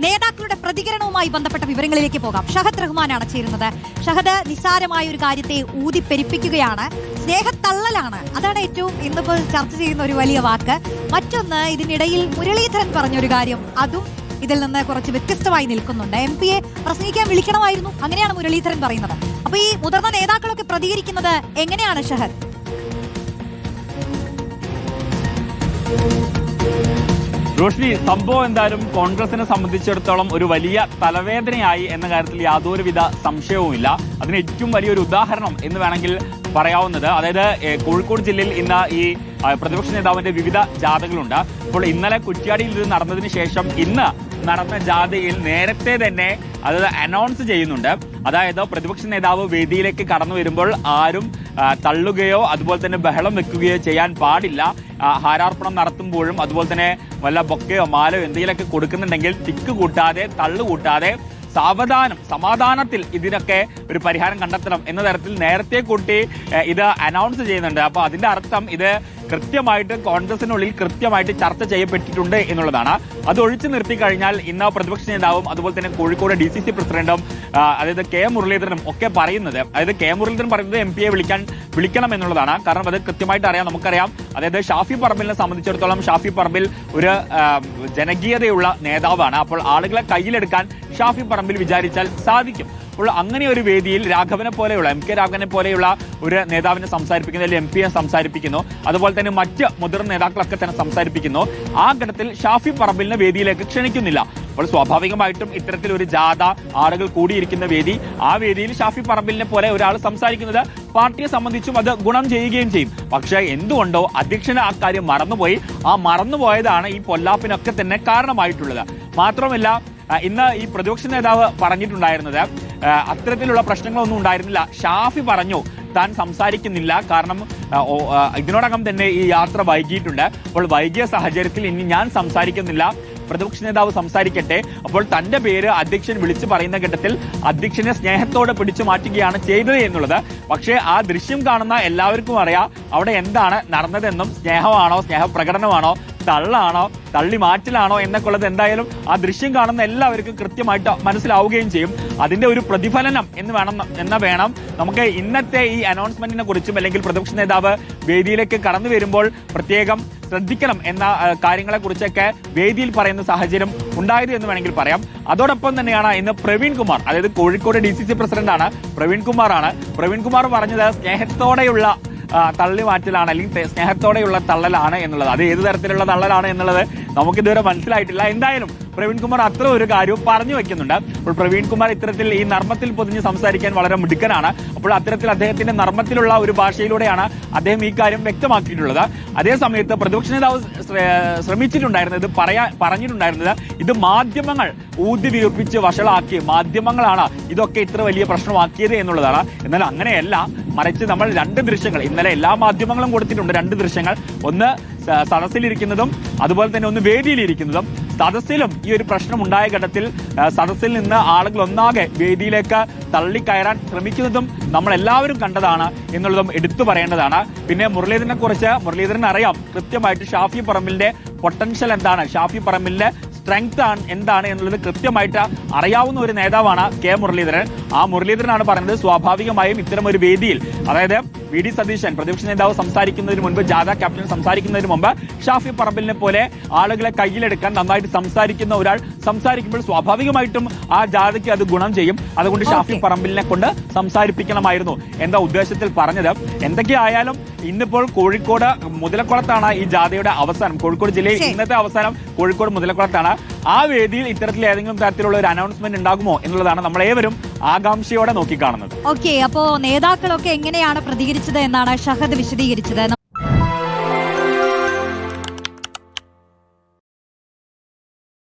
നേതാക്കളുടെ പ്രതികരണവുമായി ബന്ധപ്പെട്ട വിവരങ്ങളിലേക്ക് പോകാം. ഷഹദ് റഹ്മാനാണ് ചേരുന്നത്. ഷഹദ്, നിസ്സാരമായ ഒരു കാര്യത്തെ ഊതിപ്പെരിപ്പിക്കുകയാണ്, സ്നേഹത്തള്ളലാണ്. അതാണ് ഏറ്റവും ഇന്നിപ്പോൾ ചർച്ച ചെയ്യുന്ന ഒരു വലിയ വാക്ക്. മറ്റൊന്ന്, ഇതിനിടയിൽ മുരളീധരൻ പറഞ്ഞൊരു കാര്യം, അതും ഇതിൽ നിന്ന് കുറച്ച് വ്യത്യസ്തമായി നിൽക്കുന്നുണ്ട്. MP യെ പ്രസംഗിക്കാൻ വിളിക്കണമായിരുന്നു, അങ്ങനെയാണ് മുരളീധരൻ പറയുന്നത്. അപ്പൊ ഈ മുതിർന്ന നേതാക്കളൊക്കെ പ്രതികരിക്കുന്നത് എങ്ങനെയാണ് ഷഹദ്? റോഷ്നി, സംഭവം എന്തായാലും കോൺഗ്രസിനെ സംബന്ധിച്ചിടത്തോളം ഒരു വലിയ തലവേദനയായി എന്ന കാര്യത്തിൽ യാതൊരുവിധ സംശയവുമില്ല. അതിന് ഏറ്റവും വലിയൊരു ഉദാഹരണം എന്ന് വേണമെങ്കിൽ പറയാവുന്നത്, അതായത് കോഴിക്കോട് ജില്ലയിൽ ഇന്ന് ഈ പ്രതിപക്ഷ നേതാവിന്റെ വിവിധ ജാഥകളുണ്ട്. അപ്പോൾ ഇന്നലെ കുറ്റ്യാടിയിൽ ഇത് നടന്നതിന് ശേഷം ഇന്ന് നടന്ന ജാഥയിൽ നേരത്തെ തന്നെ അത് അനൗൺസ് ചെയ്യുന്നുണ്ട്. അതായത് പ്രതിപക്ഷ നേതാവ് വേദിയിലേക്ക് കടന്നു വരുമ്പോൾ ആരും തള്ളുകയോ അതുപോലെ തന്നെ ബഹളം വെക്കുകയോ ചെയ്യാൻ പാടില്ല. ഹാരാർപ്പണം നടത്തുമ്പോഴും അതുപോലെ തന്നെ വല്ല ബൊക്കയോ മാലയോ എന്തെങ്കിലുമൊക്കെ കൊടുക്കുന്നുണ്ടെങ്കിൽ ടിക്ക് കൂട്ടാതെ തള്ളു കൂട്ടാതെ സമാധാനത്തിൽ ഇതിനൊക്കെ ഒരു പരിഹാരം കണ്ടെത്തണം എന്ന തരത്തിൽ നേരത്തെ കൂട്ടി ഇത് അനൗൺസ് ചെയ്യുന്നുണ്ട്. അപ്പൊ അതിന്റെ അർത്ഥം ഇത് കൃത്യമായിട്ട് കോൺഗ്രസിനുള്ളിൽ കൃത്യമായിട്ട് ചർച്ച ചെയ്യപ്പെട്ടിട്ടുണ്ട് എന്നുള്ളതാണ്. അത് ഒഴിച്ചു നിർത്തി കഴിഞ്ഞാൽ ഇന്ന് പ്രതിപക്ഷ നേതാവും അതുപോലെ തന്നെ കോഴിക്കോട് DCC പ്രസിഡന്റും അതായത് K മുരളീധരനും ഒക്കെ പറയുന്നത്, അതായത് K മുരളീധരൻ പറയുന്നത് MP യെ വിളിക്കണം എന്നുള്ളതാണ്. കാരണം അത് കൃത്യമായിട്ട് അറിയാം, നമുക്കറിയാം. അതായത് ഷാഫി പറമ്പിലിനെ സംബന്ധിച്ചിടത്തോളം ഷാഫി പറമ്പിൽ ഒരു ജനകീയതയുള്ള നേതാവാണ്. അപ്പോൾ ആളുകളെ കയ്യിലെടുക്കാൻ ഷാഫി പറമ്പിൽ വിചാരിച്ചാൽ സാധിക്കും. അപ്പോൾ അങ്ങനെ ഒരു വേദിയിൽ രാഘവനെ പോലെയുള്ള MK രാഘവനെ പോലെയുള്ള ഒരു നേതാവിനെ സംസാരിപ്പിക്കുന്നു, അല്ലെങ്കിൽ MP യെ സംസാരിപ്പിക്കുന്നു, അതുപോലെ തന്നെ മറ്റ് മുതിർന്ന നേതാക്കളൊക്കെ തന്നെ സംസാരിപ്പിക്കുന്നു. ആ ഘട്ടത്തിൽ ഷാഫി പറമ്പിലിനെ വേദിയിലേക്ക് ക്ഷണിക്കുന്നില്ല. അപ്പോൾ സ്വാഭാവികമായിട്ടും ഇത്തരത്തിലൊരു ജാഥ, ആളുകൾ കൂടിയിരിക്കുന്ന വേദി, ആ വേദിയിൽ ഷാഫി പറമ്പിലിനെ പോലെ ഒരാൾ സംസാരിക്കുന്നത് പാർട്ടിയെ സംബന്ധിച്ചും അത് ഗുണം ചെയ്യുകയും ചെയ്യും. പക്ഷേ എന്തുകൊണ്ടോ അധ്യക്ഷന് ആ കാര്യം മറന്നുപോയി. ആ മറന്നുപോയതാണ് ഈ പൊല്ലാപ്പിനൊക്കെ തന്നെ കാരണമായിട്ടുള്ളത്. മാത്രമല്ല, ഇന്ന് ഈ പ്രതിപക്ഷ നേതാവ് പറഞ്ഞിട്ടുണ്ടായിരുന്നത് അത്തരത്തിലുള്ള പ്രശ്നങ്ങളൊന്നും ഉണ്ടായിരുന്നില്ല. ഷാഫി പറഞ്ഞു താൻ സംസാരിക്കുന്നില്ല, കാരണം ഇതിനോടകം തന്നെ ഈ യാത്ര വൈകിയിട്ടുണ്ട്. അപ്പോൾ വൈകിയ സാഹചര്യത്തിൽ ഇനി ഞാൻ സംസാരിക്കുന്നില്ല, പ്രതിപക്ഷ നേതാവ് സംസാരിക്കട്ടെ. അപ്പോൾ തന്റെ പേര് അധ്യക്ഷൻ വിളിച്ചു പറയുന്ന ഘട്ടത്തിൽ അധ്യക്ഷനെ സ്നേഹത്തോടെ പിടിച്ചു മാറ്റുകയാണ് ചെയ്തത് എന്നുള്ളത്. പക്ഷേ ആ ദൃശ്യം കാണുന്ന എല്ലാവർക്കും അറിയാം അവിടെ എന്താണ് നടന്നതെന്നും. സ്നേഹമാണോ, സ്നേഹപ്രകടനമാണോ, തള്ളാണോ, തള്ളി മാറ്റലാണോ എന്നൊക്കെ ഉള്ളത് എന്തായാലും ആ ദൃശ്യം കാണുന്ന എല്ലാവർക്കും കൃത്യമായിട്ട് മനസ്സിലാവുകയും ചെയ്യും. അതിന്റെ ഒരു പ്രതിഫലനം എന്ന് വേണം നമുക്ക് ഇന്നത്തെ ഈ അനൗൺസ്മെന്റിനെ കുറിച്ചും അല്ലെങ്കിൽ പ്രതിപക്ഷ നേതാവ് വേദിയിലേക്ക് കടന്നു വരുമ്പോൾ പ്രത്യേകം ശ്രദ്ധിക്കണം എന്ന കാര്യങ്ങളെ കുറിച്ചൊക്കെ വേദിയിൽ പറയുന്ന സാഹചര്യം ഉണ്ടായത് എന്ന് വേണമെങ്കിൽ പറയാം. അതോടൊപ്പം തന്നെയാണ് ഇന്ന് പ്രവീൺ കുമാർ, അതായത് കോഴിക്കോട് DCC പ്രസിഡന്റാണ് പ്രവീൺ കുമാർ പറഞ്ഞത് സ്നേഹത്തോടെയുള്ള തള്ളി മാറ്റലാണ്, അല്ലെങ്കിൽ സ്നേഹത്തോടെയുള്ള തള്ളലാണ് എന്നുള്ളത്. അത് ഏത് തരത്തിലുള്ള തള്ളലാണ് എന്നുള്ളത് നമുക്കിതുവരെ മനസ്സിലായിട്ടില്ല. എന്തായാലും പ്രവീൺ കുമാർ അത്ര ഒരു കാര്യവും പറഞ്ഞു വെക്കുന്നുണ്ട്. അപ്പോൾ പ്രവീൺ കുമാർ ഇത്തരത്തിൽ ഈ നർമ്മത്തിൽ പൊതിഞ്ഞ് സംസാരിക്കാൻ വളരെ മിടുക്കനാണ്. അപ്പോൾ അത്തരത്തിൽ അദ്ദേഹത്തിന്റെ നർമ്മത്തിലുള്ള ഒരു ഭാഷയിലൂടെയാണ് അദ്ദേഹം ഈ കാര്യം വ്യക്തമാക്കിയിട്ടുള്ളത്. അതേ സമയത്ത് പ്രതിപക്ഷ നേതാവ് ശ്രമിച്ചിട്ടുണ്ടായിരുന്നത്, പറഞ്ഞിട്ടുണ്ടായിരുന്നത് ഇത് മാധ്യമങ്ങൾ ഊതി വീർപ്പിച്ച് വഷളാക്കി, മാധ്യമങ്ങളാണ് ഇതൊക്കെ ഇത്ര വലിയ പ്രശ്നമാക്കിയത് എന്നുള്ളതാണ്. എന്നാൽ അങ്ങനെയല്ല, മറിച്ച് നമ്മൾ രണ്ട് ദൃശ്യങ്ങൾ ഇന്നലെ എല്ലാ മാധ്യമങ്ങളും കൊടുത്തിട്ടുണ്ട്. രണ്ട് ദൃശ്യങ്ങൾ, ഒന്ന് സദസ്സിലിരിക്കുന്നതും അതുപോലെ തന്നെ ഒന്ന് വേദിയിലിരിക്കുന്നതും. സദസ്സിലും ഈ ഒരു പ്രശ്നം ഉണ്ടായ ഘട്ടത്തിൽ സദസ്സിൽ നിന്ന് ആളുകൾ ഒന്നാകെ വേദിയിലേക്ക് തള്ളിക്കയറാൻ ശ്രമിക്കുന്നതും നമ്മൾ എല്ലാവരും കണ്ടതാണ് എന്നുള്ളതും എടുത്തു പറയേണ്ടതാണ്. പിന്നെ മുരളീധരനെ കുറിച്ച് മുരളീധരൻ അറിയാം കൃത്യമായിട്ട് ഷാഫി പറമ്പിലിന്റെ പൊട്ടൻഷ്യൽ എന്താണ്, ഷാഫി പറമ്പിലിന്റെ സ്ട്രെങ്ത് എന്താണ് എന്നുള്ളത് കൃത്യമായിട്ട് അറിയാവുന്ന ഒരു നേതാവാണ് K മുരളീധരൻ. ആ മുരളീധരനാണ് പറയുന്നത് സ്വാഭാവികമായും ഇത്തരം ഒരു വേദിയിൽ, അതായത് VD സതീശൻ പ്രതിപക്ഷ നേതാവ് സംസാരിക്കുന്നതിന് മുൻപ്, ജാഥ ക്യാപ്റ്റൻ സംസാരിക്കുന്നതിന് മുമ്പ് ഷാഫി പറമ്പിലിനെ പോലെ ആളുകളെ കയ്യിലെടുക്കാൻ നന്നായിട്ട് സംസാരിക്കുന്ന ഒരാൾ സംസാരിക്കുമ്പോൾ സ്വാഭാവികമായിട്ടും ആ ജാഥയ്ക്ക് അത് ഗുണം ചെയ്യും. അതുകൊണ്ട് ഷാഫി പറമ്പിലിനെ കൊണ്ട് സംസാരിപ്പിക്കണമായിരുന്നു എന്ന ഉദ്ദേശത്തിൽ പറഞ്ഞത്. എന്തൊക്കെയായാലും ഇന്നിപ്പോൾ കോഴിക്കോട് മുതലക്കുളത്താണ് ഈ ജാഥയുടെ അവസാനം. കോഴിക്കോട് ജില്ലയിൽ ഇന്നത്തെ അവസാനം കോഴിക്കോട് മുതലക്കുളത്താണ്. ആ വേദിയിൽ ഇത്തരത്തിൽ ഏതെങ്കിലും തരത്തിലുള്ള ഒരു അനൗൺസ്മെന്റ് ഉണ്ടാകുമോ എന്നുള്ളതാണ് നമ്മളേവരും ആകാംക്ഷയോടെ നോക്കിക്കാണുന്നത്. ഓക്കെ, അപ്പോ നേതാക്കളൊക്കെ എങ്ങനെയാണ് പ്രതികരിച്ചത് എന്നാണ് ഷഹദ് വിശദീകരിച്ചത്.